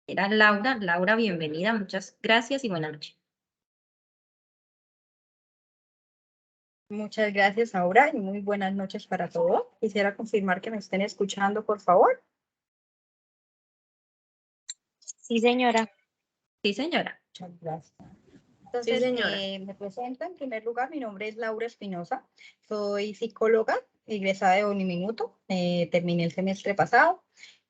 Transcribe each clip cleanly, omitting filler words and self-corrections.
Era Laura. Laura, bienvenida, muchas gracias y buenas noches. Muchas gracias, Aura, y muy buenas noches para todos. Quisiera confirmar que me estén escuchando, por favor. Sí, señora. Sí, señora. Muchas gracias. Sí, Entonces, señora. me presento. En primer lugar, mi nombre es Laura Espinosa. Soy psicóloga, egresada de Uniminuto. Terminé el semestre pasado.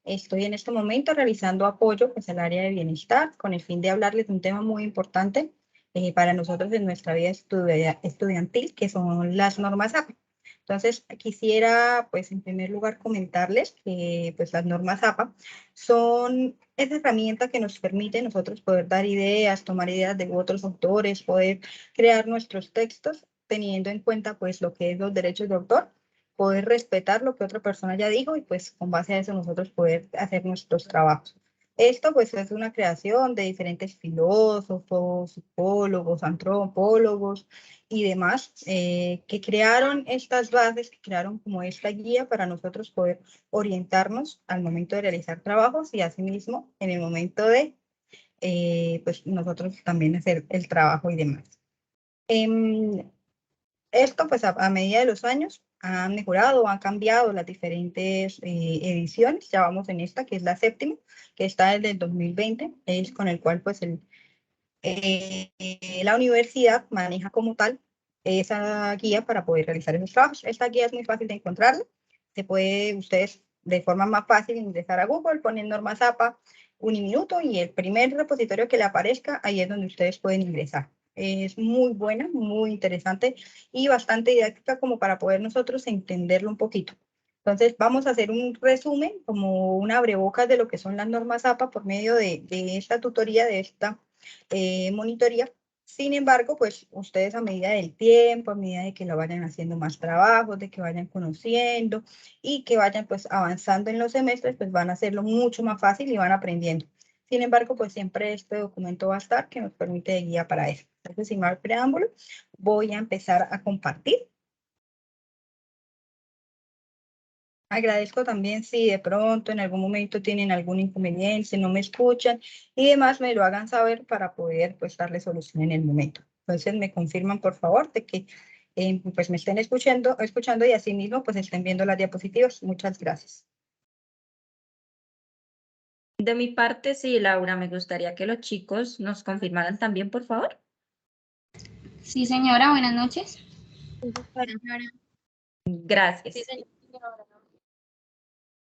Estoy en este momento realizando apoyo pues, al área de bienestar con el fin de hablarles de un tema muy importante para nosotros en nuestra vida estudiantil, que son las normas APA. Entonces, quisiera, pues, en primer lugar, comentarles que, pues, las normas APA son esa herramienta que nos permite nosotros poder dar ideas, tomar ideas de otros autores, poder crear nuestros textos, teniendo en cuenta, pues, lo que es los derechos de autor, poder respetar lo que otra persona ya dijo y, pues, con base a eso nosotros poder hacer nuestros trabajos. Esto, pues, es una creación de diferentes filósofos, psicólogos, antropólogos, y demás, que crearon estas bases, que crearon como esta guía para nosotros poder orientarnos al momento de realizar trabajos y asimismo en el momento de, pues nosotros también hacer el trabajo y demás. Esto, pues a medida de los años, han mejorado, han cambiado las diferentes ediciones. Ya vamos en esta, que es la séptima, que está desde el 2020, es con el cual pues la universidad maneja como tal esa guía para poder realizar esos trabajos. Esta guía es muy fácil de encontrarla. Se puede ustedes de forma más fácil ingresar a Google, poner normas APA, Uniminuto y el primer repositorio que le aparezca, ahí es donde ustedes pueden ingresar. Es muy buena, muy interesante y bastante didáctica como para poder nosotros entenderlo un poquito. Entonces vamos a hacer un resumen, como una abrebocas de lo que son las normas APA por medio de esta tutoría, de esta monitoría. Sin embargo, pues ustedes a medida del tiempo, a medida de que lo vayan haciendo más trabajos, de que vayan conociendo y que vayan pues avanzando en los semestres, pues van a hacerlo mucho más fácil y van aprendiendo. Sin embargo, pues siempre este documento va a estar que nos permite de guía para eso. Entonces, sin más preámbulo, voy a empezar a compartir. Agradezco también si de pronto en algún momento tienen algún inconveniente, no me escuchan y demás, me lo hagan saber para poder pues darle solución en el momento. Entonces me confirman por favor de que pues me estén escuchando y asimismo pues estén viendo las diapositivas. Muchas gracias. De mi parte, sí, Laura, me gustaría que los chicos nos confirmaran también, por favor. Sí, señora, buenas noches. Gracias. Sí, señora.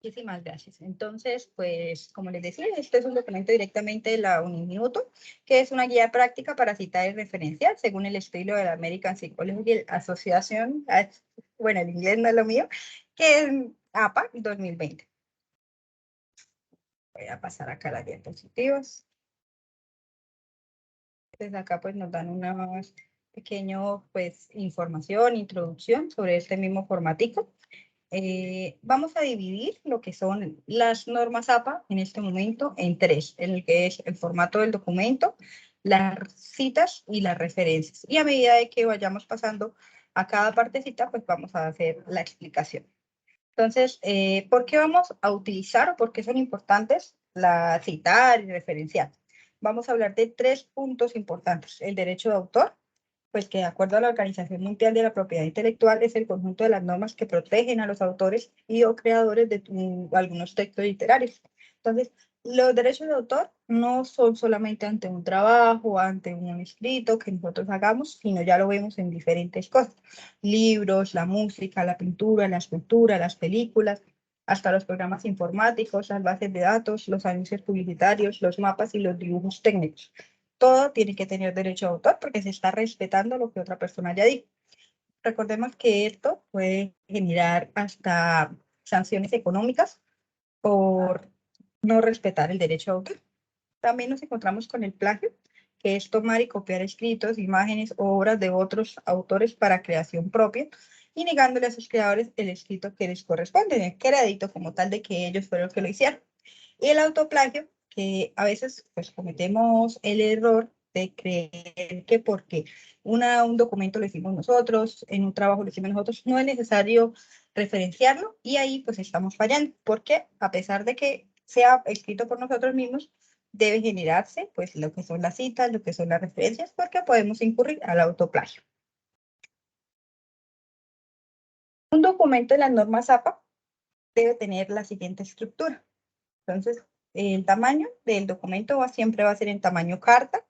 Muchísimas gracias. Entonces, pues, como les decía, este es un documento directamente de la Uniminuto, que es una guía práctica para citar y referenciar según el estilo de la American Psychological Association, bueno, el inglés no es lo mío, que es APA 2020. Voy a pasar acá las diapositivas. Desde acá, pues, nos dan una pequeña, pues, información, introducción sobre este mismo formatico. Vamos a dividir lo que son las normas APA en este momento en tres, en el que es el formato del documento, las citas y las referencias. Y a medida de que vayamos pasando a cada partecita, pues vamos a hacer la explicación. Entonces, ¿por qué vamos a utilizar o por qué son importantes la citar y referenciar? Vamos a hablar de tres puntos importantes. El derecho de autor, pues que de acuerdo a la Organización Mundial de la Propiedad Intelectual es el conjunto de las normas que protegen a los autores y o creadores de algunos textos literarios. Entonces, los derechos de autor no son solamente ante un trabajo, ante un escrito que nosotros hagamos, sino ya lo vemos en diferentes cosas. Libros, la música, la pintura, la escultura, las películas, hasta los programas informáticos, las bases de datos, los anuncios publicitarios, los mapas y los dibujos técnicos. Todo tiene que tener derecho de autor porque se está respetando lo que otra persona ya dijo. Recordemos que esto puede generar hasta sanciones económicas por no respetar el derecho de autor. También nos encontramos con el plagio, que es tomar y copiar escritos, imágenes o obras de otros autores para creación propia y negándole a sus creadores el escrito que les corresponde, el crédito como tal de que ellos fueron los que lo hicieron. Y el autoplagio, que a veces pues cometemos el error de creer que porque un documento lo hicimos nosotros, en un trabajo lo hicimos nosotros, no es necesario referenciarlo y ahí pues estamos fallando, porque a pesar de que sea escrito por nosotros mismos, debe generarse pues lo que son las citas, lo que son las referencias, porque podemos incurrir al autoplagio. Un documento de las normas APA debe tener la siguiente estructura. Entonces, el tamaño del documento siempre va a ser en tamaño carta.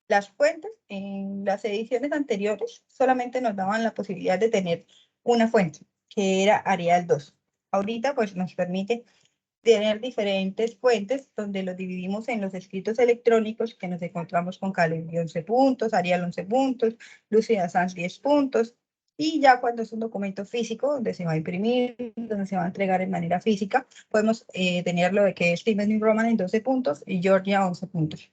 Las fuentes, en las ediciones anteriores, solamente nos daban la posibilidad de tener una fuente, que era Arial 2. Ahorita, pues, nos permite tener diferentes fuentes donde los dividimos en los escritos electrónicos que nos encontramos con Calendly 11 puntos, Arial 11 puntos, Lucida Sans 10 puntos, y ya cuando es un documento físico donde se va a imprimir, donde se va a entregar de manera física, podemos tenerlo de que es Times New Roman en 12 puntos y Georgia 11 puntos.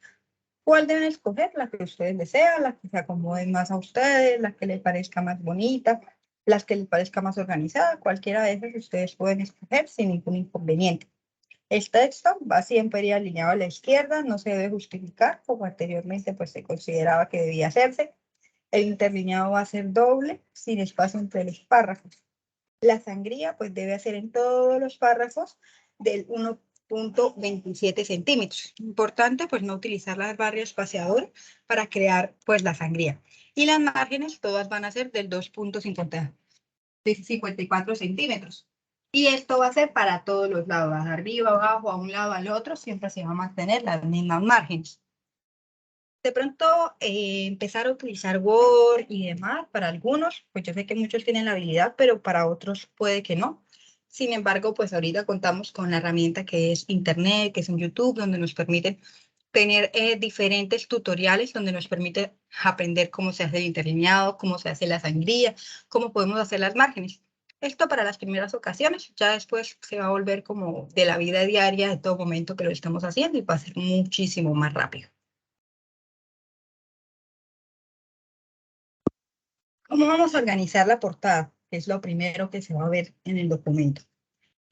¿Cuál deben escoger? La que ustedes desean, la que se acomode más a ustedes, la que les parezca más bonita, las que les parezca más organizada, cualquiera de esas ustedes pueden escoger sin ningún inconveniente. El texto va siempre alineado a la izquierda, no se debe justificar, como anteriormente pues se consideraba que debía hacerse. El interlineado va a ser doble, sin espacio entre los párrafos. La sangría pues debe hacer en todos los párrafos del 1.27 centímetros. Importante pues no utilizar las barras espaciadoras para crear pues la sangría. Y las márgenes todas van a ser del 2.54 centímetros. Y esto va a ser para todos los lados, arriba, abajo, a un lado, al otro, siempre se va a mantener las mismas márgenes. De pronto, empezar a utilizar Word y demás, para algunos, pues yo sé que muchos tienen la habilidad, pero para otros puede que no. Sin embargo, pues ahorita contamos con la herramienta que es Internet, que es en YouTube, donde nos permite tener diferentes tutoriales, donde nos permite aprender cómo se hace el interlineado, cómo se hace la sangría, cómo podemos hacer las márgenes. Esto para las primeras ocasiones, ya después se va a volver como de la vida diaria, de todo momento que lo estamos haciendo, y va a ser muchísimo más rápido. ¿Cómo vamos a organizar la portada? Que es lo primero que se va a ver en el documento.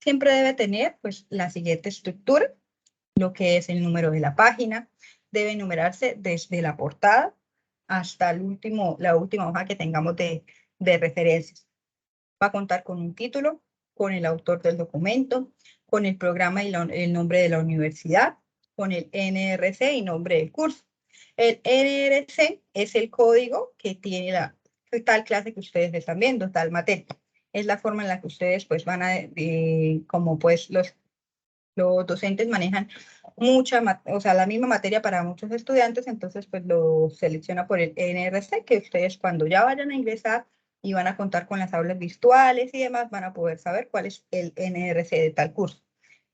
Siempre debe tener pues la siguiente estructura, lo que es el número de la página, debe numerarse desde la portada hasta la última hoja que tengamos de referencias. Va a contar con un título, con el autor del documento, con el programa y el nombre de la universidad, con el NRC y nombre del curso. El NRC es el código que tiene tal clase que ustedes están viendo, tal materia. Es la forma en la que ustedes pues van a, como pues los docentes manejan la misma materia para muchos estudiantes, entonces pues lo selecciona por el NRC, que ustedes cuando ya vayan a ingresar y van a contar con las aulas virtuales y demás, van a poder saber cuál es el NRC de tal curso.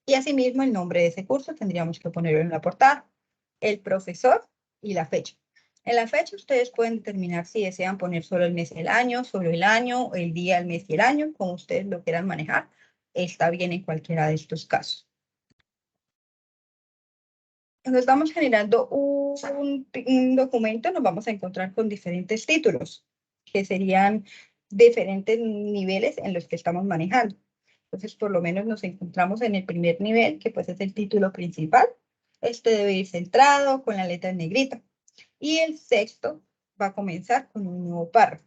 Y asimismo el nombre de ese curso tendríamos que ponerlo en la portada, el profesor y la fecha. En la fecha ustedes pueden determinar si desean poner solo el mes y el año, solo el año, el día, el mes y el año, como ustedes lo quieran manejar. Está bien en cualquiera de estos casos. Cuando estamos generando un documento, nos vamos a encontrar con diferentes títulos, que serían diferentes niveles en los que estamos manejando. Entonces, por lo menos nos encontramos en el primer nivel, que pues es el título principal. Este debe ir centrado con la letra en negrita. Y el sexto va a comenzar con un nuevo párrafo.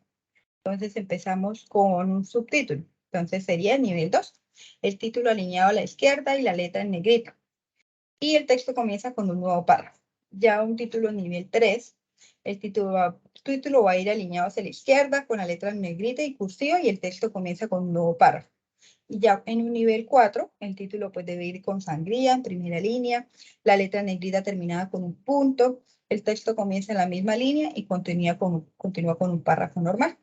Entonces, empezamos con un subtítulo. Entonces, sería el nivel 2. El título alineado a la izquierda y la letra en negrita. Y el texto comienza con un nuevo párrafo. Ya un título nivel 3, el título va a ir alineado hacia la izquierda con la letra en negrita y cursiva y el texto comienza con un nuevo párrafo. Y ya en un nivel 4, el título pues debe ir con sangría en primera línea, la letra negrita terminada con un punto, el texto comienza en la misma línea y continúa con un párrafo normal.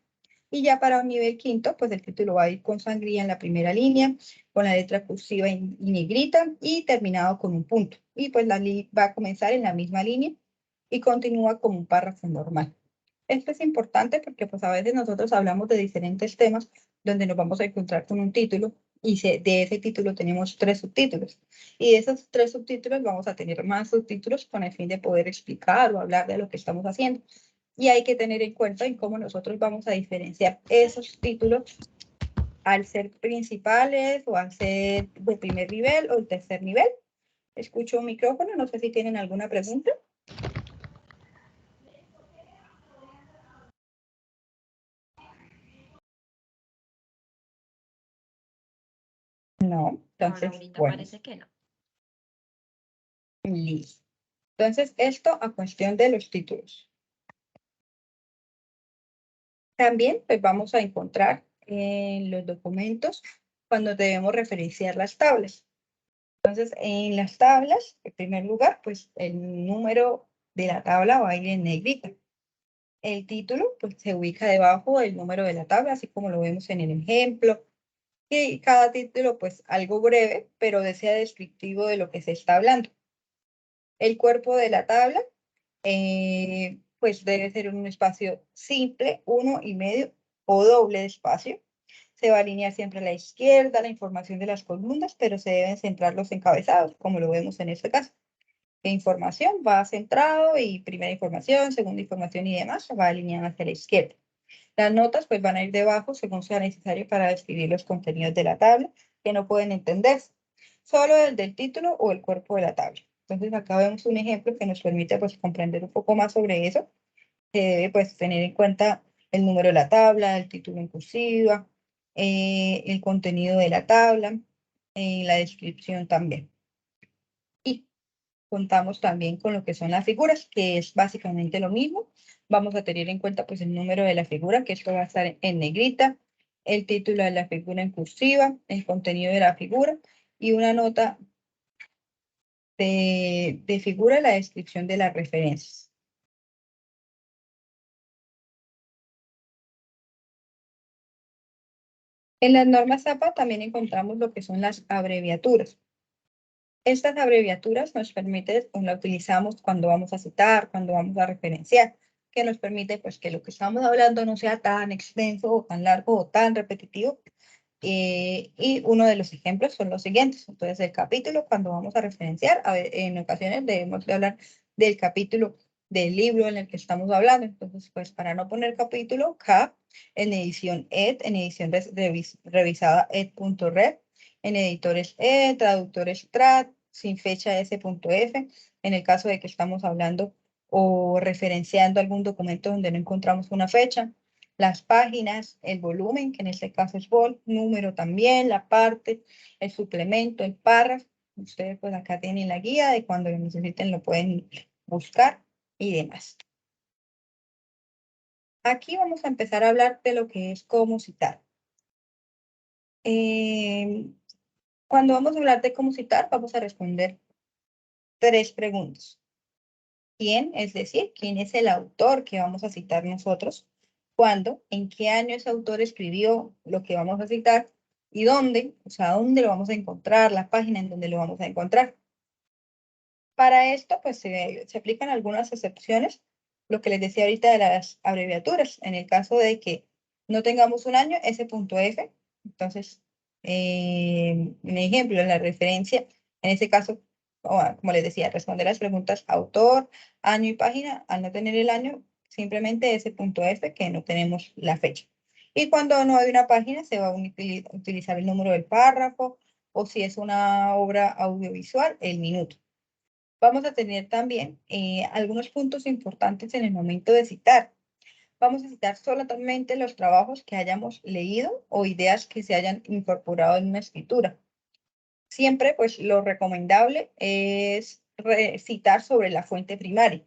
Y ya para un nivel quinto, pues el título va a ir con sangría en la primera línea, con la letra cursiva y negrita y terminado con un punto. Y pues va a comenzar en la misma línea y continúa con un párrafo normal. Esto es importante porque pues a veces nosotros hablamos de diferentes temas donde nos vamos a encontrar con un título y de ese título tenemos 3 subtítulos. Y de esos 3 subtítulos vamos a tener más subtítulos con el fin de poder explicar o hablar de lo que estamos haciendo. Y hay que tener en cuenta en cómo nosotros vamos a diferenciar esos títulos al ser principales o al ser de primer nivel o el tercer nivel. Escucho un micrófono, no sé si tienen alguna pregunta. No, entonces, ahorita bueno, parece que no. listo. Entonces, esto a cuestión de los títulos. También pues vamos a encontrar en los documentos cuando debemos referenciar las tablas. Entonces, en las tablas, en primer lugar, pues el número de la tabla va a ir en negrita. El título pues se ubica debajo del número de la tabla, así como lo vemos en el ejemplo. Y cada título pues algo breve, pero sea descriptivo de lo que se está hablando. El cuerpo de la tabla pues debe ser un espacio simple, 1,5 o doble de espacio. Se va a alinear siempre a la izquierda la información de las columnas, pero se deben centrar los encabezados, como lo vemos en este caso. La información va centrado y primera información, segunda información y demás va alineada hacia la izquierda. Las notas pues van a ir debajo según sea necesario para describir los contenidos de la tabla que no pueden entenderse. Solo el del título o el cuerpo de la tabla. Entonces acá vemos un ejemplo que nos permite pues comprender un poco más sobre eso. Se debe pues tener en cuenta el número de la tabla, el título en cursiva, el contenido de la tabla, la descripción también. Y contamos también con lo que son las figuras, que es básicamente lo mismo. Vamos a tener en cuenta pues el número de la figura, que esto va a estar en negrita, el título de la figura en cursiva, el contenido de la figura y una nota de figura, la descripción de las referencias. En las normas APA también encontramos lo que son las abreviaturas. Estas abreviaturas nos permiten, la utilizamos cuando vamos a citar, cuando vamos a referenciar, que nos permite pues que lo que estamos hablando no sea tan extenso o tan largo o tan repetitivo. Y uno de los ejemplos son los siguientes. Entonces, el capítulo, cuando vamos a referenciar, en ocasiones debemos de hablar del capítulo del libro en el que estamos hablando. Entonces, pues para no poner capítulo, cap, en edición ed, en edición revisada ed.ref, en editores ed, traductores trad, sin fecha s.f, en el caso de que estamos hablando o referenciando algún documento donde no encontramos una fecha, las páginas, el volumen, que en este caso es vol, número también, la parte, el suplemento, el párrafo. Ustedes pues acá tienen la guía de cuando lo necesiten lo pueden buscar y demás. Aquí vamos a empezar a hablar de lo que es cómo citar. Cuando vamos a hablar de cómo citar, vamos a responder 3 preguntas. ¿Quién? Es decir, ¿quién es el autor que vamos a citar nosotros? ¿Cuándo? ¿En qué año ese autor escribió lo que vamos a citar? ¿Y dónde? O sea, ¿dónde lo vamos a encontrar? La página en donde lo vamos a encontrar. Para esto, pues se aplican algunas excepciones. Lo que les decía ahorita de las abreviaturas. En el caso de que no tengamos un año, S.F. Entonces, un ejemplo, en la referencia, en ese caso, como les decía, responder las preguntas autor, año y página. Al no tener el año, simplemente S.F, que no tenemos la fecha. Y cuando no hay una página, se va a utilizar el número del párrafo, o si es una obra audiovisual, el minuto. Vamos a tener también algunos puntos importantes en el momento de citar. Vamos a citar solamente los trabajos que hayamos leído o ideas que se hayan incorporado en una escritura. Siempre, pues, lo recomendable es citar sobre la fuente primaria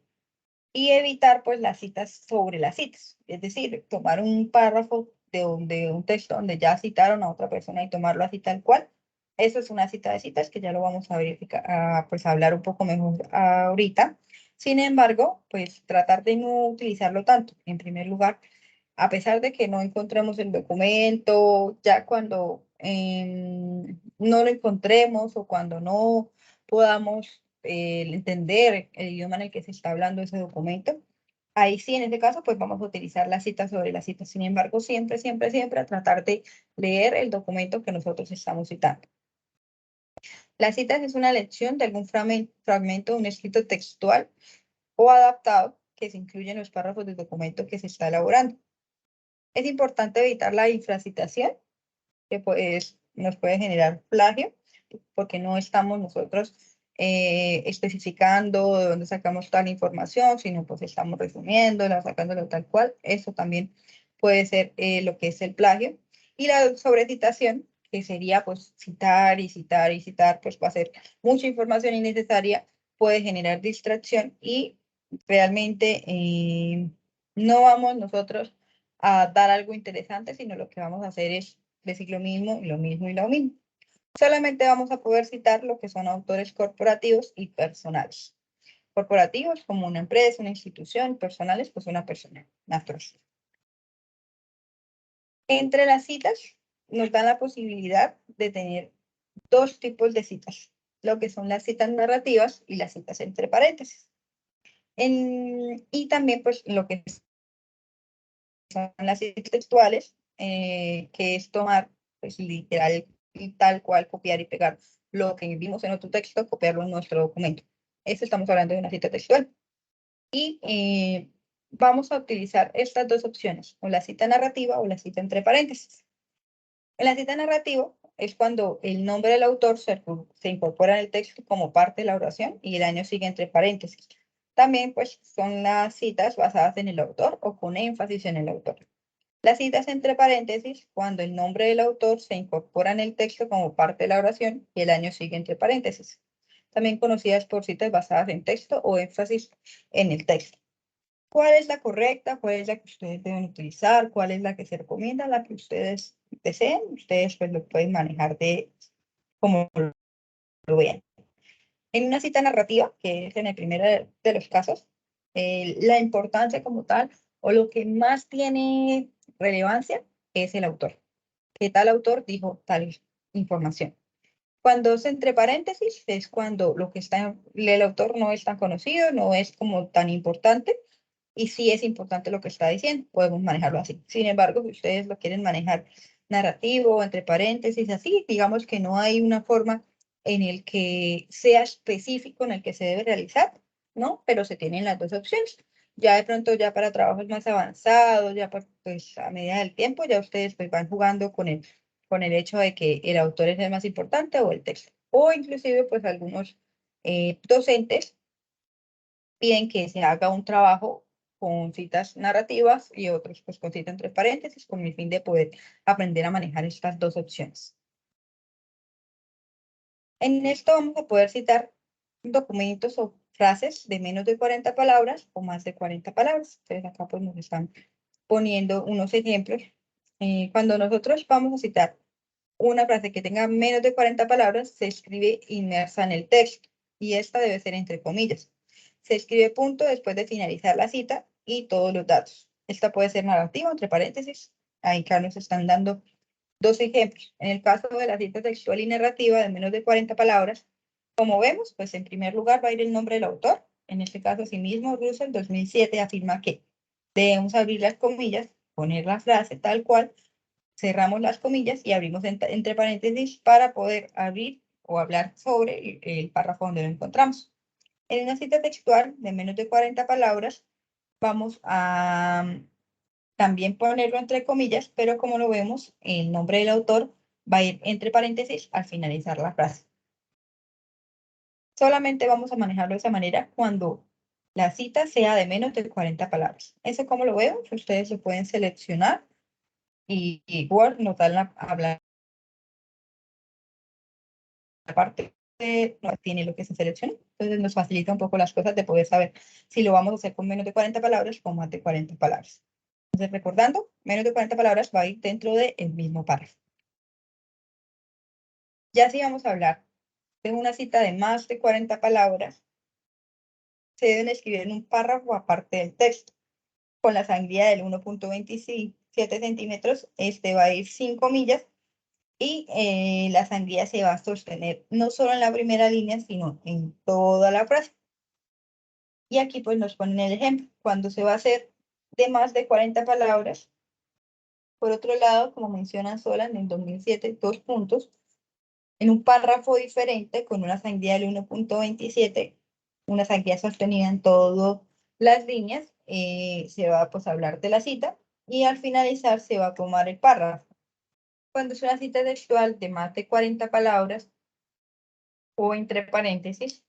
y evitar, pues, las citas sobre las citas. Es decir, tomar un párrafo de un texto donde ya citaron a otra persona y tomarlo así tal cual. Eso es una cita de citas que ya lo vamos a verificar, pues a hablar un poco mejor ahorita. Sin embargo, pues tratar de no utilizarlo tanto. En primer lugar, a pesar de que no encontremos el documento, ya cuando no lo encontremos o cuando no podamos entender el idioma en el que se está hablando ese documento, ahí sí, en ese caso, pues vamos a utilizar la cita sobre la cita. Sin embargo, siempre, siempre, siempre a tratar de leer el documento que nosotros estamos citando. La cita es una lección de algún fragmento de un escrito textual o adaptado que se incluye en los párrafos del documento que se está elaborando. Es importante evitar la infracitación, que pues, nos puede generar plagio, porque no estamos nosotros especificando de dónde sacamos tal información, sino pues estamos resumiéndola, sacándolo tal cual. Eso también puede ser lo que es el plagio. Y la sobrecitación, que sería pues citar y citar y citar, pues va a ser mucha información innecesaria puede generar distracción y realmente no vamos nosotros a dar algo interesante, sino lo que vamos a hacer es decir lo mismo y lo mismo y lo mismo. Solamente vamos a poder citar lo que son autores corporativos y personales. Corporativos como una empresa, una institución, personales pues una persona natural. Entre las citas nos dan la posibilidad de tener dos tipos de citas, lo que son las citas narrativas y las citas entre paréntesis. Y también pues lo que son las citas textuales, que es tomar pues literal y tal cual, copiar y pegar lo que vimos en otro texto, copiarlo en nuestro documento. Eso estamos hablando de una cita textual. Y vamos a utilizar estas dos opciones, o la cita narrativa o la cita entre paréntesis. En la cita narrativa es cuando el nombre del autor se incorpora en el texto como parte de la oración y el año sigue entre paréntesis. También pues son las citas basadas en el autor o con énfasis en el autor. Las citas entre paréntesis, cuando el nombre del autor se incorpora en el texto como parte de la oración y el año sigue entre paréntesis. También conocidas por citas basadas en texto o énfasis en el texto. ¿Cuál es la correcta? ¿Cuál es la que ustedes deben utilizar? ¿Cuál es la que se recomienda? La que ustedes deseen. Ustedes pues lo pueden manejar de como lo vean. En una cita narrativa, que es en el primero de los casos, la importancia como tal o lo que más tiene relevancia es el autor. ¿Qué tal autor dijo tal información? Cuando es entre paréntesis es cuando lo que está el autor no es tan conocido, no es como tan importante, y sí es importante lo que está diciendo, podemos manejarlo así. Sin embargo, si ustedes lo quieren manejar narrativo, entre paréntesis, así, digamos que no hay una forma en el que sea específico en el que se debe realizar, ¿no? Pero se tienen las dos opciones. Ya de pronto, ya para trabajos más avanzados, ya pues a medida del tiempo, ya ustedes pues van jugando con el hecho de que el autor es el más importante o el texto. O inclusive pues algunos docentes piden que se haga un trabajo con citas narrativas y otros pues con citas entre paréntesis con el fin de poder aprender a manejar estas dos opciones. En esto vamos a poder citar documentos o frases de menos de 40 palabras o más de 40 palabras. Entonces acá pues nos están poniendo unos ejemplos. Cuando nosotros vamos a citar una frase que tenga menos de 40 palabras, se escribe inmersa en el texto y esta debe ser entre comillas. Se escribe punto después de finalizar la cita y todos los datos. Esta puede ser narrativa, entre paréntesis. Ahí acá nos están dando dos ejemplos. En el caso de la cita textual y narrativa de menos de 40 palabras, como vemos, pues en primer lugar va a ir el nombre del autor. En este caso, asimismo, Russell 2007 afirma que debemos abrir las comillas, poner la frase tal cual, cerramos las comillas y abrimos entre paréntesis para poder abrir o hablar sobre el párrafo donde lo encontramos. En una cita textual de menos de 40 palabras, vamos a también ponerlo entre comillas, pero como lo vemos, el nombre del autor va a ir entre paréntesis al finalizar la frase. Solamente vamos a manejarlo de esa manera cuando la cita sea de menos de 40 palabras. Eso como lo veo, ustedes lo pueden seleccionar y Word nos da hablar la parte no tiene lo que se selecciona, entonces nos facilita un poco las cosas de poder saber si lo vamos a hacer con menos de 40 palabras o más de 40 palabras. Entonces, recordando, menos de 40 palabras va a ir dentro del mismo párrafo. Ya si vamos a hablar de una cita de más de 40 palabras, se deben escribir en un párrafo aparte del texto. Con la sangría del 1.27 centímetros, este va a ir 5 comillas y la sangría se va a sostener no solo en la primera línea, sino en toda la frase. Y aquí pues nos ponen el ejemplo, cuando se va a hacer de más de 40 palabras. Por otro lado, como menciona Sola en el 2007, 2 puntos, en un párrafo diferente con una sangría del 1.27, una sangría sostenida en todas las líneas, se va pues, a hablar de la cita y al finalizar se va a tomar el párrafo. Cuando es una cita textual de más de 40 palabras o entre paréntesis,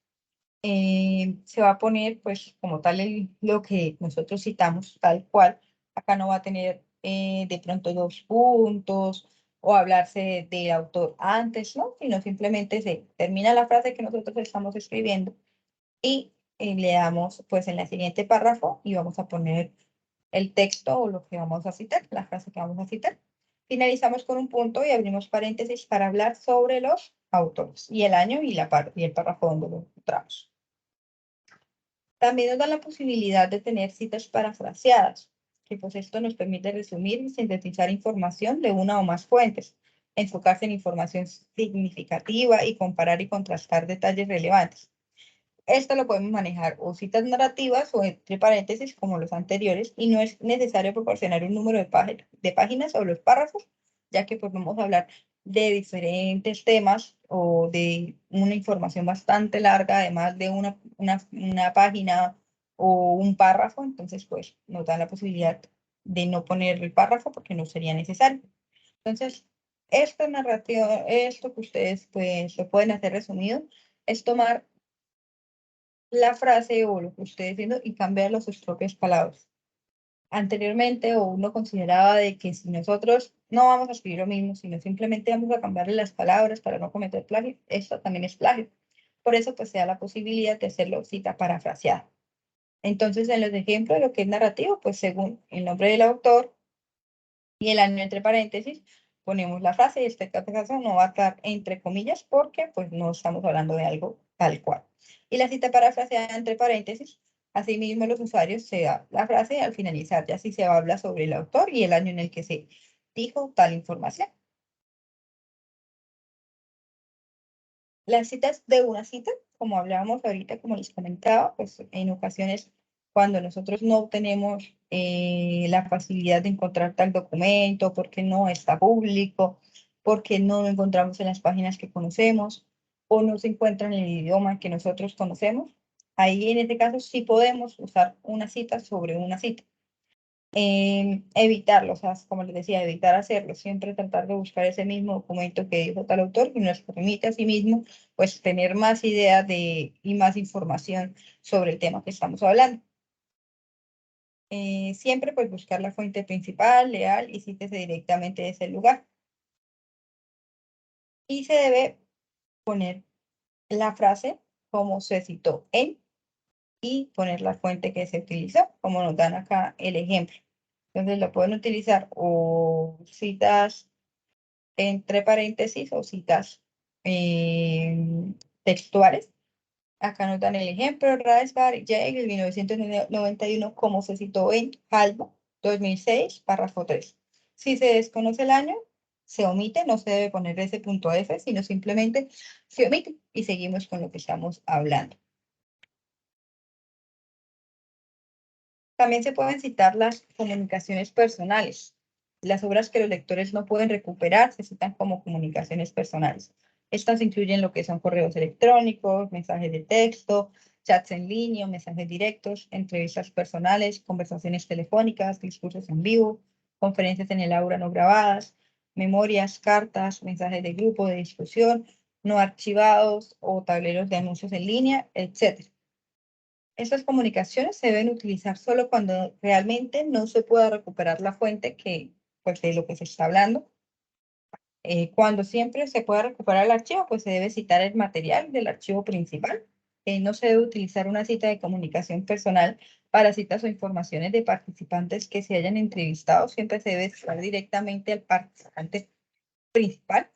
se va a poner pues como tal lo que nosotros citamos tal cual. Acá no va a tener de pronto 2 puntos o hablarse del autor antes, ¿no? Sino simplemente se termina la frase que nosotros estamos escribiendo y le damos pues en el siguiente párrafo y vamos a poner el texto o lo que vamos a citar, la frase que vamos a citar. Finalizamos con un punto y abrimos paréntesis para hablar sobre los autores y el año y el párrafo donde lo encontramos. También nos da la posibilidad de tener citas parafraseadas, que pues esto nos permite resumir y sintetizar información de una o más fuentes, enfocarse en información significativa y comparar y contrastar detalles relevantes. Esto lo podemos manejar o citas narrativas o entre paréntesis como los anteriores y no es necesario proporcionar un número de páginas o los párrafos, ya que pues vamos a hablar de diferentes temas o de una información bastante larga, además de una página o un párrafo, entonces pues nos da la posibilidad de no poner el párrafo porque no sería necesario. Entonces, esta narrativa, esto que ustedes pues lo pueden hacer resumido, es tomar la frase o lo que estoy diciendo y cambiarlo a sus propias palabras. Anteriormente, o uno consideraba de que si nosotros no vamos a escribir lo mismo, sino simplemente vamos a cambiarle las palabras para no cometer plagio, esto también es plagio. Por eso, pues, se da la posibilidad de hacerlo cita parafraseada. Entonces, en los ejemplos de lo que es narrativo, pues, según el nombre del autor y el año entre paréntesis, ponemos la frase y este caso no va a estar entre comillas porque, pues, no estamos hablando de algo tal cual. Y la cita parafraseada entre paréntesis, asimismo los usuarios se da la frase al finalizar, ya si se habla sobre el autor y el año en el que se dijo tal información. Las citas de una cita, como hablábamos ahorita, como les comentaba, pues en ocasiones cuando nosotros no tenemos la facilidad de encontrar tal documento, porque no está público, porque no lo encontramos en las páginas que conocemos o no se encuentra en el idioma que nosotros conocemos, ahí en este caso sí podemos usar una cita sobre una cita. Evitarlo, o sea, como les decía, evitar hacerlo, siempre tratar de buscar ese mismo documento que dijo tal autor y nos permite a sí mismo, pues, tener más idea y más información sobre el tema que estamos hablando. Siempre, pues, buscar la fuente principal, leal y cítese directamente de ese lugar. Y se debe poner la frase como se citó en y poner la fuente que se utilizó, como nos dan acá el ejemplo. Entonces, lo pueden utilizar o citas entre paréntesis o citas textuales. Acá nos dan el ejemplo, Raspberry Jake, 1991, como se citó en Halbo, 2006, párrafo 3. Si se desconoce el año, se omite, no se debe poner ese punto F, sino simplemente se omite y seguimos con lo que estamos hablando. También se pueden citar las comunicaciones personales. Las obras que los lectores no pueden recuperar se citan como comunicaciones personales. Estas incluyen lo que son correos electrónicos, mensajes de texto, chats en línea, mensajes directos, entrevistas personales, conversaciones telefónicas, discursos en vivo, conferencias en el aula no grabadas, memorias, cartas, mensajes de grupo, de discusión, no archivados o tableros de anuncios en línea, etc. Estas comunicaciones se deben utilizar solo cuando realmente no se pueda recuperar la fuente pues, de lo que se está hablando. Cuando siempre se pueda recuperar el archivo, pues se debe citar el material del archivo principal. No se debe utilizar una cita de comunicación personal para citas o informaciones de participantes que se hayan entrevistado. Siempre se debe citar directamente al participante principal.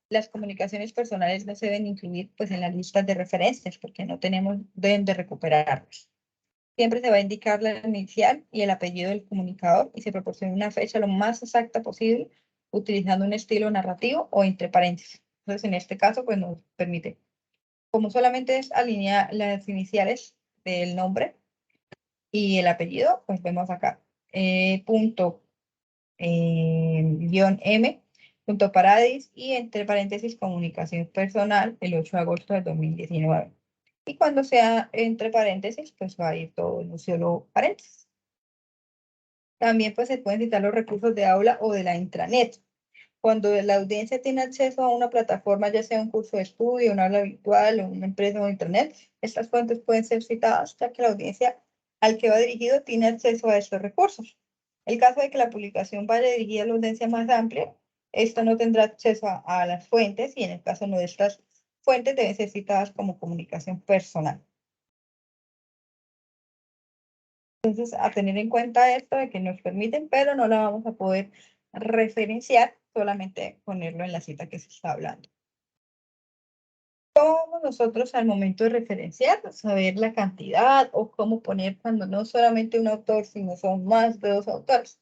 Las comunicaciones personales no se deben incluir pues, en las listas de referencias porque no tenemos dónde recuperarlas. Siempre se va a indicar la inicial y el apellido del comunicador y se proporciona una fecha lo más exacta posible utilizando un estilo narrativo o entre paréntesis. Entonces, en este caso, pues nos permite, como solamente es alinear las iniciales del nombre y el apellido, pues vemos acá, punto guión M, punto paradis y entre paréntesis comunicación personal el 8 de agosto del 2019. Y cuando sea entre paréntesis, pues va a ir todo en un solo paréntesis. También pues se pueden citar los recursos de aula o de la intranet. Cuando la audiencia tiene acceso a una plataforma, ya sea un curso de estudio, un aula virtual o una empresa o internet, estas fuentes pueden ser citadas ya que la audiencia al que va dirigido tiene acceso a estos recursos. El caso de que la publicación vaya dirigida a la audiencia más amplia, esta no tendrá acceso a las fuentes y en el caso no de estas fuentes deben ser citadas como comunicación personal. Entonces, a tener en cuenta esto de que nos permiten, pero no la vamos a poder referenciar, solamente ponerlo en la cita que se está hablando. ¿Cómo nosotros al momento de referenciar, saber la cantidad o cómo poner cuando no solamente un autor, sino son más de 2 autores?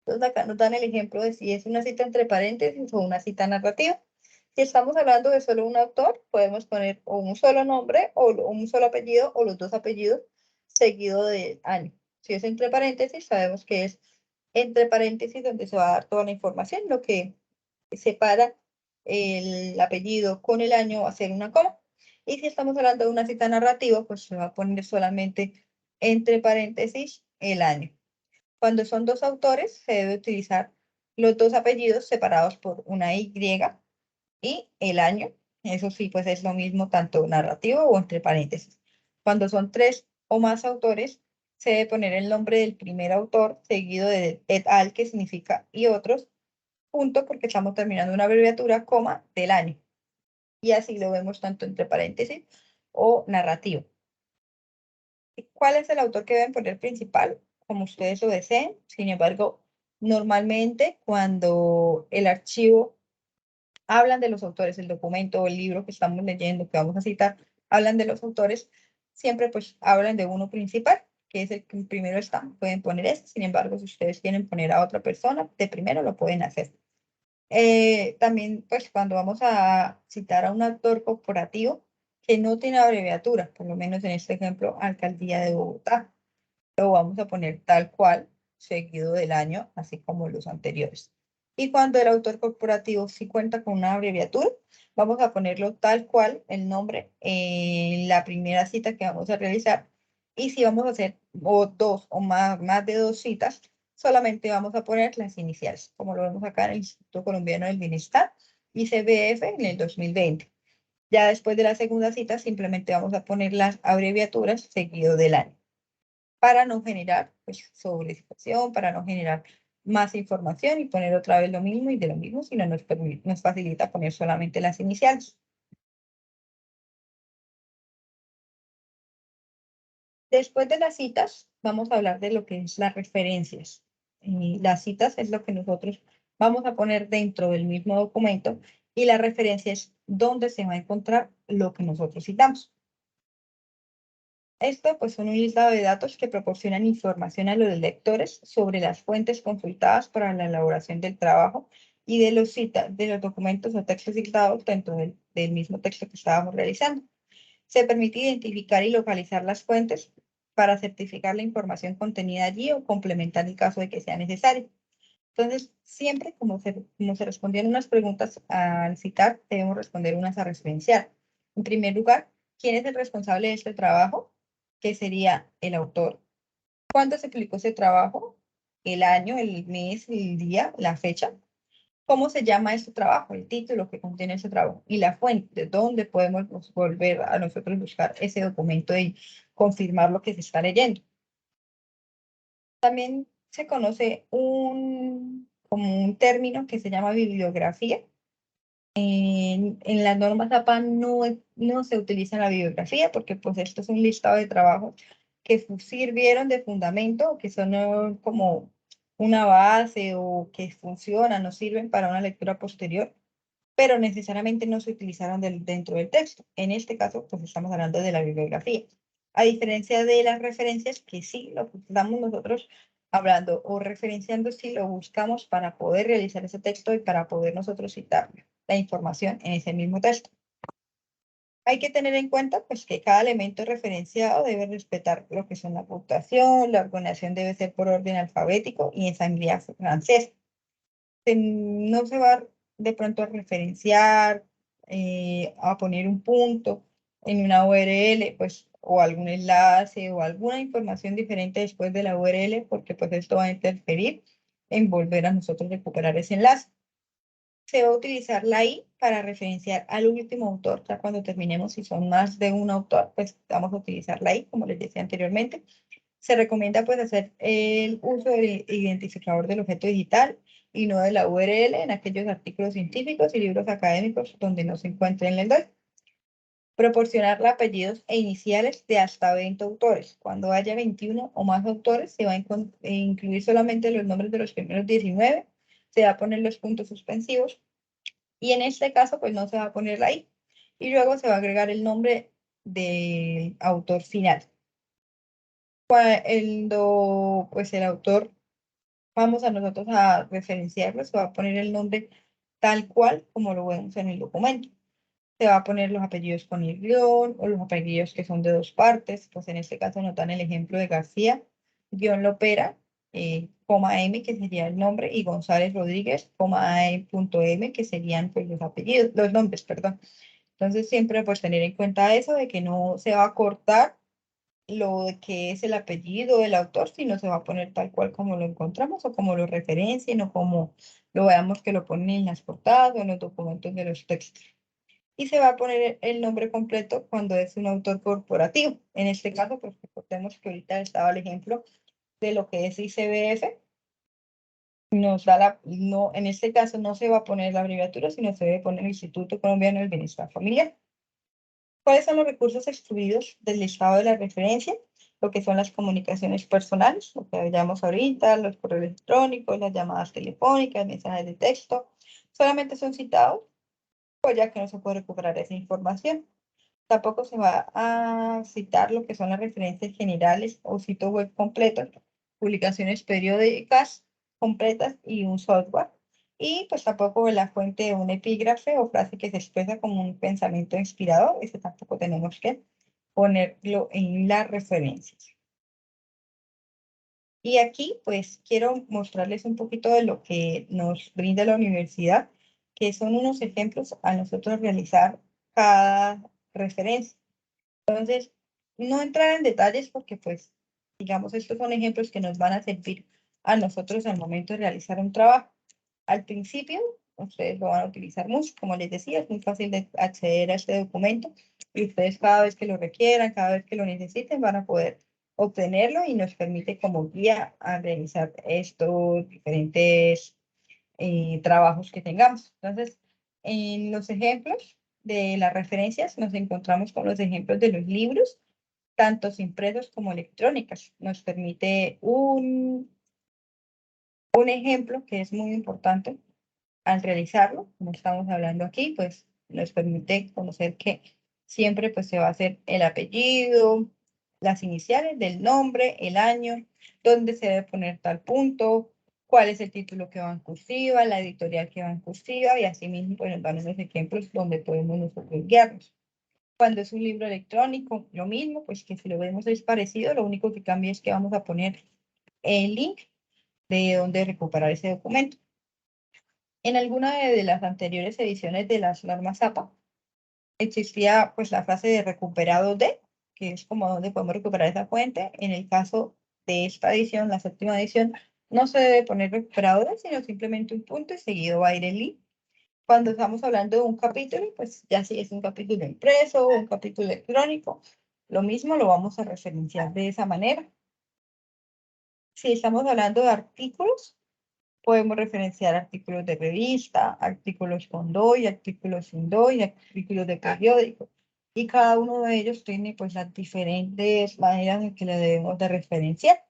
Entonces acá nos dan el ejemplo de si es una cita entre paréntesis o una cita narrativa. Si estamos hablando de solo un autor, podemos poner o un solo nombre o un solo apellido o los dos apellidos seguido de año. Si es entre paréntesis, sabemos que es entre paréntesis donde se va a dar toda la información, lo que separa el apellido con el año va a ser una coma. Y si estamos hablando de una cita narrativa, pues se va a poner solamente entre paréntesis el año. Cuando son 2 autores, se debe utilizar los 2 apellidos separados por una Y y el año. Eso sí, pues es lo mismo tanto narrativo o entre paréntesis. Cuando son 3 o más autores, se debe poner el nombre del primer autor seguido de et al, que significa y otros, punto, porque estamos terminando una abreviatura, coma, del año. Y así lo vemos tanto entre paréntesis o narrativo. ¿Cuál es el autor que deben poner principal? Como ustedes lo deseen. Sin embargo, normalmente cuando el archivo hablan de los autores, el documento o el libro que estamos leyendo, que vamos a citar, hablan de los autores, siempre pues hablan de uno principal, que es el que primero está. Pueden poner este. Sin embargo, si ustedes quieren poner a otra persona de primero, lo pueden hacer. También, pues, cuando vamos a citar a un actor corporativo que no tiene abreviatura, por lo menos en este ejemplo, Alcaldía de Bogotá, lo vamos a poner tal cual, seguido del año, así como los anteriores. Y cuando el autor corporativo sí cuenta con una abreviatura, vamos a ponerlo tal cual, el nombre, en la primera cita que vamos a realizar. Y si vamos a hacer dos o más de 2 citas, solamente vamos a poner las iniciales, como lo vemos acá en el Instituto Colombiano del Bienestar, ICBF, en el 2020. Ya después de la segunda cita, simplemente vamos a poner las abreviaturas seguido del año, para no generar pues, sobrecitación, para no generar más información y poner otra vez lo mismo y de lo mismo, sino nos facilita poner solamente las iniciales. Después de las citas, vamos a hablar de lo que es las referencias. Las citas es lo que nosotros vamos a poner dentro del mismo documento y la referencia es donde se va a encontrar lo que nosotros citamos. Esto pues son un listado de datos que proporcionan información a los lectores sobre las fuentes consultadas para la elaboración del trabajo y de los documentos o textos citados dentro del mismo texto que estábamos realizando. Se permite identificar y localizar las fuentes para certificar la información contenida allí o complementar en caso de que sea necesario. Entonces, siempre como se respondían unas preguntas al citar, debemos responder unas a referenciar. En primer lugar, ¿quién es el responsable de este trabajo? Que sería el autor. ¿Cuándo se publicó ese trabajo? El año, el mes, el día, la fecha. ¿Cómo se llama este trabajo? El título que contiene ese trabajo. Y la fuente, ¿dónde podemos volver a nosotros buscar ese documento y confirmar lo que se está leyendo? También se conoce como un término que se llama bibliografía. En las normas APA no se utiliza la bibliografía porque pues esto es un listado de trabajos que sirvieron de fundamento o que son como una base o que funcionan o sirven para una lectura posterior, pero necesariamente no se utilizaron dentro del texto. En este caso, pues estamos hablando de la bibliografía. A diferencia de las referencias, que sí lo damos nosotros hablando o referenciando, si lo buscamos para poder realizar ese texto y para poder nosotros citar la información en ese mismo texto. Hay que tener en cuenta pues, que cada elemento referenciado debe respetar lo que son la puntuación, la ordenación debe ser por orden alfabético y en sangría francesa. No se va de pronto a referenciar, a poner un punto en una URL, pues, o algún enlace o alguna información diferente después de la URL, porque pues esto va a interferir en volver a nosotros recuperar ese enlace. Se va a utilizar la I para referenciar al último autor. Ya cuando terminemos, si son más de un autor, pues vamos a utilizar la I, como les decía anteriormente. Se recomienda pues hacer el uso del identificador del objeto digital y no de la URL en aquellos artículos científicos y libros académicos donde no se encuentre en el DOI. Proporcionar apellidos e iniciales de hasta 20 autores. Cuando haya 21 o más autores, se va a incluir solamente los nombres de los primeros 19, se va a poner los puntos suspensivos y en este caso pues no se va a poner la I. Y luego se va a agregar el nombre del autor final. Cuando pues el autor vamos a nosotros a referenciarlo, se va a poner el nombre tal cual como lo vemos en el documento. Se va a poner los apellidos con el guión o los apellidos que son de dos partes. Pues en este caso nos dan el ejemplo de García, guión Lopera, coma M, que sería el nombre, y González Rodríguez, coma M, que serían pues los apellidos, los nombres, perdón. Entonces siempre pues tener en cuenta eso de que no se va a cortar lo de que es el apellido del autor, sino se va a poner tal cual como lo encontramos o como lo referencien o como lo veamos que lo ponen en las portadas o en los documentos de los textos. Y se va a poner el nombre completo cuando es un autor corporativo. En este caso, pues recordemos que ahorita estaba el ejemplo de lo que es ICBF. Nos da no, en este caso no se va a poner la abreviatura, sino se debe poner el Instituto Colombiano del Bienestar Familiar. ¿Cuáles son los recursos excluidos del listado de la referencia? Lo que son las comunicaciones personales, lo que llamamos ahorita, los correos electrónicos, las llamadas telefónicas, mensajes de texto, solamente son citados, pues ya que no se puede recuperar esa información. Tampoco se va a citar lo que son las referencias generales o sitio web completos, publicaciones periódicas completas y un software. Y pues tampoco la fuente de un epígrafe o frase que se expresa como un pensamiento inspirador. Ese tampoco tenemos que ponerlo en las referencias. Y aquí pues quiero mostrarles un poquito de lo que nos brinda la universidad, que son unos ejemplos a nosotros realizar cada referencia. Entonces, no entrar en detalles porque, pues, digamos, estos son ejemplos que nos van a servir a nosotros al momento de realizar un trabajo. Al principio, ustedes lo van a utilizar mucho, como les decía, es muy fácil de acceder a este documento y ustedes cada vez que lo requieran, cada vez que lo necesiten, van a poder obtenerlo y nos permite como guía a realizar estos diferentes trabajos que tengamos. Entonces, en los ejemplos de las referencias nos encontramos con los ejemplos de los libros, tanto impresos como electrónicos. Nos permite un ejemplo que es muy importante al realizarlo, como estamos hablando aquí, pues nos permite conocer que siempre pues se va a hacer el apellido, las iniciales del nombre, el año, dónde se debe poner tal punto, cuál es el título que va en cursiva, la editorial que va en cursiva, y así mismo pues nos dan unos ejemplos donde podemos nosotros guiarnos. Cuando es un libro electrónico, lo mismo, pues que si lo vemos es parecido, lo único que cambia es que vamos a poner el link de donde recuperar ese documento. En alguna de las anteriores ediciones de las normas APA existía pues la frase de recuperado de, que es como donde podemos recuperar esa fuente. En el caso de esta edición, la séptima edición, no se debe poner recuperado de, sino simplemente un punto y seguido va a ir el link. Cuando estamos hablando de un capítulo, pues ya si es un capítulo impreso o un capítulo electrónico, lo mismo lo vamos a referenciar de esa manera. Si estamos hablando de artículos, podemos referenciar artículos de revista, artículos con DOI, artículos sin DOI, artículos de periódico. Y cada uno de ellos tiene pues las diferentes maneras en que le debemos de referenciar.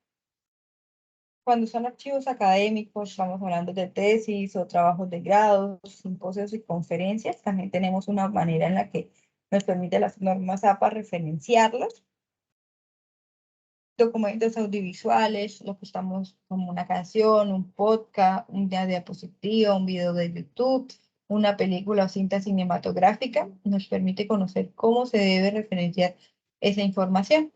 Cuando son archivos académicos, estamos hablando de tesis o trabajos de grado, simposios y conferencias, también tenemos una manera en la que nos permite las normas APA referenciarlos. Documentos audiovisuales, lo que estamos como una canción, un podcast, una diapositiva, un video de YouTube, una película o cinta cinematográfica, nos permite conocer cómo se debe referenciar esa información.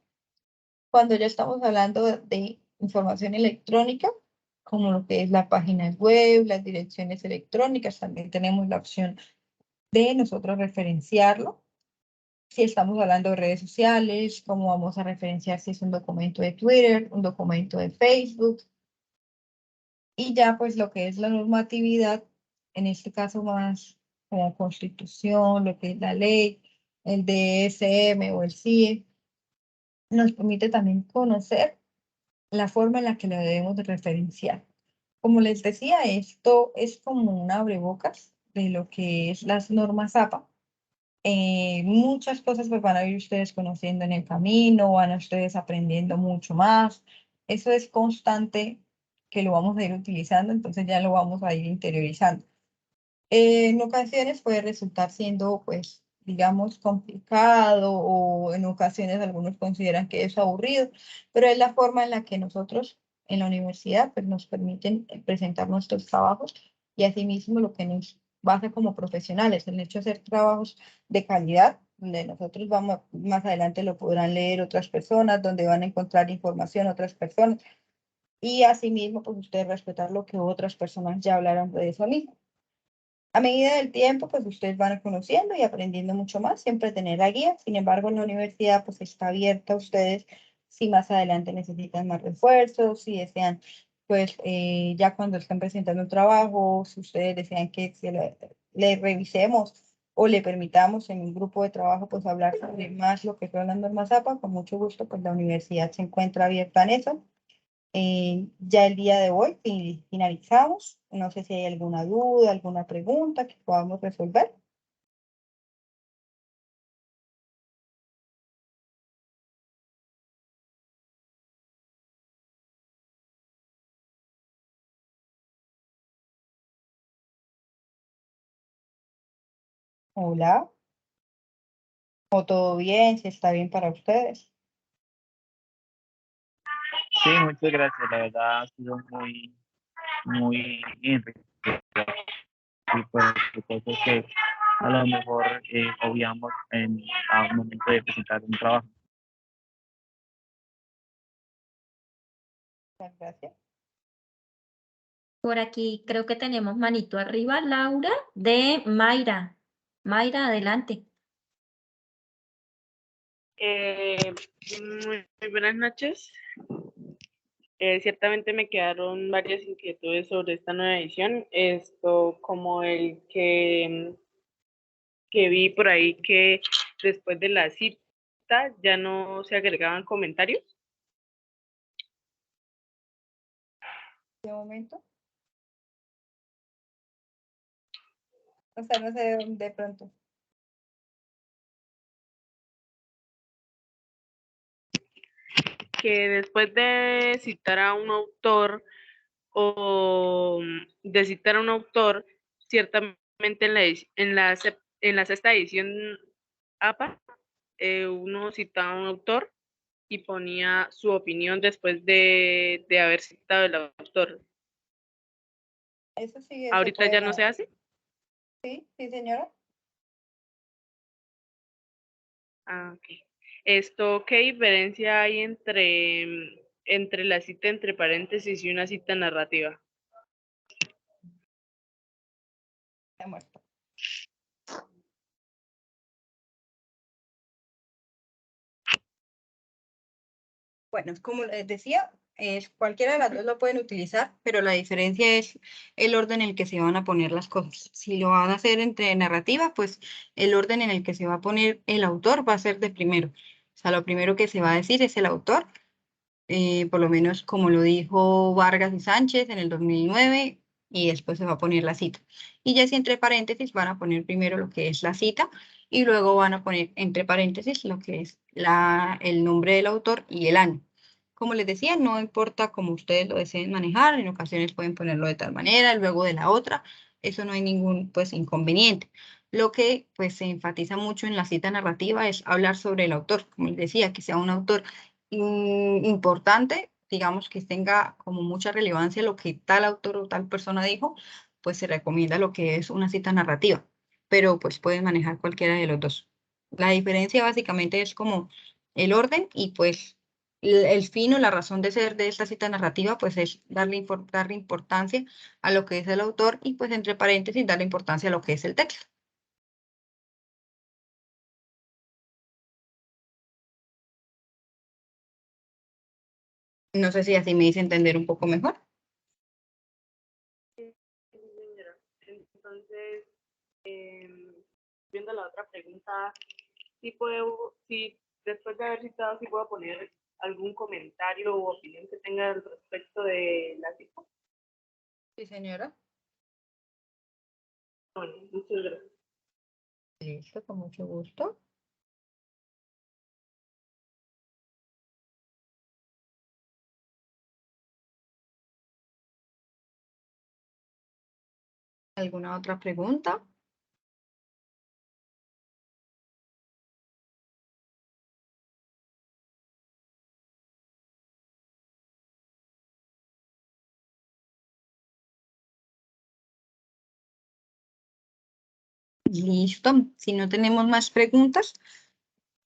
Cuando ya estamos hablando de información electrónica, como lo que es la página web, las direcciones electrónicas, también tenemos la opción de nosotros referenciarlo. Si estamos hablando de redes sociales, cómo vamos a referenciar si es un documento de Twitter, un documento de Facebook. Y ya pues lo que es la normatividad, en este caso más como constitución, lo que es la ley, el DSM o el CIE, nos permite también conocer la forma en la que lo debemos de referenciar. Como les decía, esto es como un abrebocas de lo que es las normas APA, Muchas cosas pues van a ir ustedes conociendo en el camino, van a ustedes aprendiendo mucho más. Eso es constante que lo vamos a ir utilizando, entonces ya lo vamos a ir interiorizando. En ocasiones puede resultar siendo, pues, digamos, complicado o en ocasiones algunos consideran que es aburrido, pero es la forma en la que nosotros en la universidad pues, nos permiten presentar nuestros trabajos y asimismo lo que nos basa como profesionales, el hecho de hacer trabajos de calidad, donde nosotros vamos, más adelante lo podrán leer otras personas, donde van a encontrar información otras personas y asimismo pues ustedes respetar lo que otras personas ya hablaron de eso mismo. A medida del tiempo, pues ustedes van conociendo y aprendiendo mucho más, siempre tener la guía. Sin embargo, en la universidad pues está abierta a ustedes si más adelante necesitan más refuerzos, si desean, pues ya cuando estén presentando un trabajo, si ustedes desean que le revisemos o le permitamos en un grupo de trabajo pues hablar sobre más lo que son las normas APA, con mucho gusto, pues la universidad se encuentra abierta en eso. Ya el día de hoy finalizamos. No sé si hay alguna duda, alguna pregunta que podamos resolver. Hola, o todo bien, si está bien para ustedes. Sí, muchas gracias. La verdad ha sido muy enriquecedor. Y pues de cosas que a lo mejor obviamos a un momento de presentar un trabajo. Muchas gracias. Por aquí creo que tenemos manito arriba, Laura, de Mayra. Mayra, adelante. Eh, muy buenas noches. Ciertamente me quedaron varias inquietudes sobre esta nueva edición. Esto como el que vi por ahí que después de la cita ya no se agregaban comentarios. De momento. O sea, no sé de pronto. Que después de citar a un autor o de citar a un autor, ciertamente en la sexta edición APA, uno citaba a un autor y ponía su opinión después de haber citado el autor. Eso sí, eso Ahorita puede. ya no se hace. Sí, sí, señora. Ah, ok. Esto, ¿qué diferencia hay entre la cita entre paréntesis y una cita narrativa? Está muerto. Bueno, como les decía, cualquiera de las dos lo pueden utilizar, pero la diferencia es el orden en el que se van a poner las cosas. Si lo van a hacer entre narrativa, pues el orden en el que se va a poner el autor va a ser de primero. O sea, lo primero que se va a decir es el autor, por lo menos como lo dijo Vargas y Sánchez en el 2009, y después se va a poner la cita. Y ya si entre paréntesis van a poner primero lo que es la cita y luego van a poner entre paréntesis lo que es el nombre del autor y el año. Como les decía, no importa cómo ustedes lo deseen manejar, en ocasiones pueden ponerlo de tal manera, luego de la otra, eso no hay ningún pues inconveniente. Lo que pues se enfatiza mucho en la cita narrativa es hablar sobre el autor, como les decía, que sea un autor importante, digamos que tenga como mucha relevancia lo que tal autor o tal persona dijo, pues se recomienda lo que es una cita narrativa, pero pues pueden manejar cualquiera de los dos. La diferencia básicamente es como el orden y pues el fin o la razón de ser de esta cita narrativa pues es darle importancia a lo que es el autor y pues entre paréntesis darle importancia a lo que es el texto. No sé si así me hice entender un poco mejor. Sí, señora. Entonces, viendo la otra pregunta, si después de haber citado, si puedo poner algún comentario o opinión que tenga al respecto de la cita. Sí, señora. Bueno, muchas gracias. Listo, con mucho gusto. ¿Alguna otra pregunta? Listo. Si no tenemos más preguntas,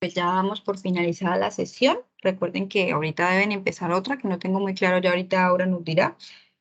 pues ya damos por finalizada la sesión. Recuerden que ahorita deben empezar otra, que no tengo muy claro, ya ahorita Aura nos dirá.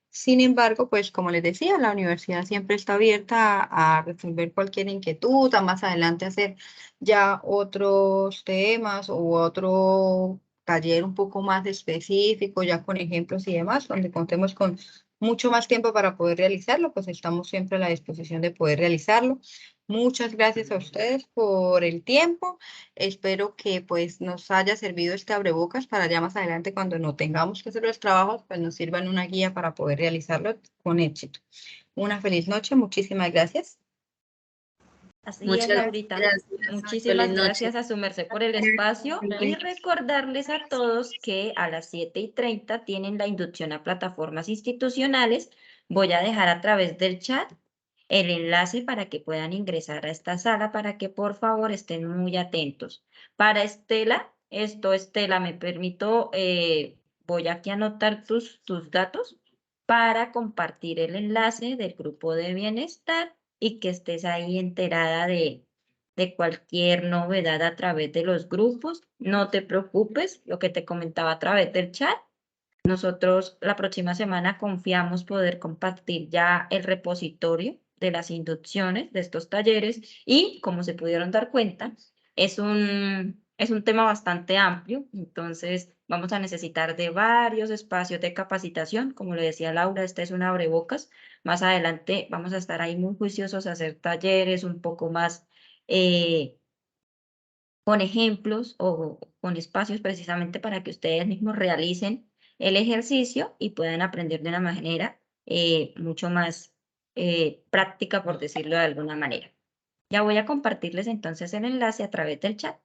Sin embargo, pues como les decía, la universidad siempre está abierta a resolver cualquier inquietud, a más adelante hacer ya otros temas u otro taller un poco más específico, ya con ejemplos y demás, donde contemos con mucho más tiempo para poder realizarlo, pues estamos siempre a la disposición de poder realizarlo. Muchas gracias a ustedes por el tiempo. Espero que pues nos haya servido este abrebocas para ya más adelante cuando no tengamos que hacer los trabajos, pues nos sirvan una guía para poder realizarlo con éxito. Una feliz noche, muchísimas gracias. Así es, Muchas Laurita. gracias. Muchísimas Feliz noche. gracias a su merced por el espacio y recordarles a todos que a las 7:30 tienen la inducción a plataformas institucionales. Voy a dejar a través del chat el enlace para que puedan ingresar a esta sala para que por favor estén muy atentos. Para Estela, Estela, me permito, voy aquí a anotar tus datos para compartir el enlace del grupo de bienestar y que estés ahí enterada de cualquier novedad a través de los grupos. No te preocupes, lo que te comentaba a través del chat. Nosotros la próxima semana confiamos poder compartir ya el repositorio de las inducciones de estos talleres y, como se pudieron dar cuenta, es un tema bastante amplio, entonces vamos a necesitar de varios espacios de capacitación. Como le decía Laura, este es un abrebocas. Más adelante vamos a estar ahí muy juiciosos a hacer talleres un poco más con ejemplos o con espacios precisamente para que ustedes mismos realicen el ejercicio y puedan aprender de una manera mucho más práctica, por decirlo de alguna manera. Ya voy a compartirles entonces el enlace a través del chat.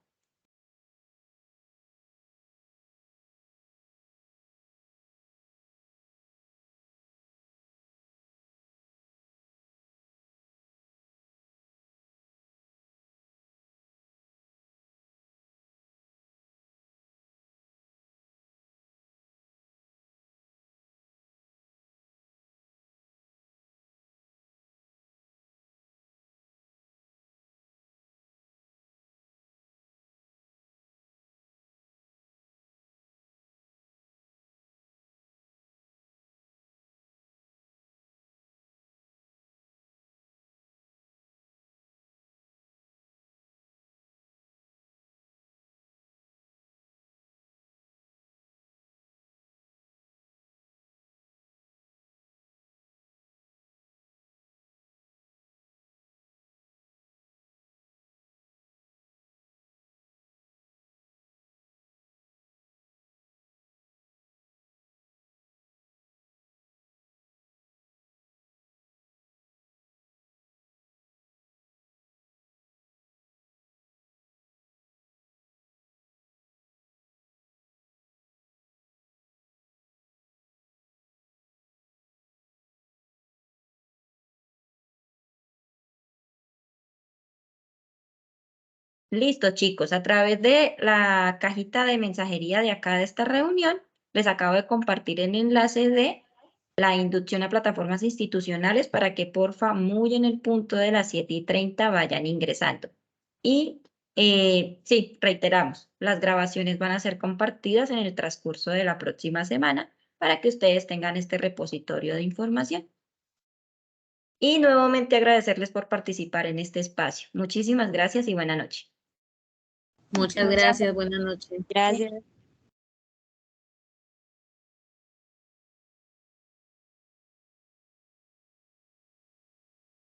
Listo, chicos, a través de la cajita de mensajería de acá de esta reunión, les acabo de compartir el enlace de la inducción a plataformas institucionales para que porfa muy en el punto de las 7:30 vayan ingresando. Y sí, reiteramos, las grabaciones van a ser compartidas en el transcurso de la próxima semana para que ustedes tengan este repositorio de información. Y nuevamente agradecerles por participar en este espacio. Muchísimas gracias y buena noche. Muchas gracias. Buenas noches. Gracias.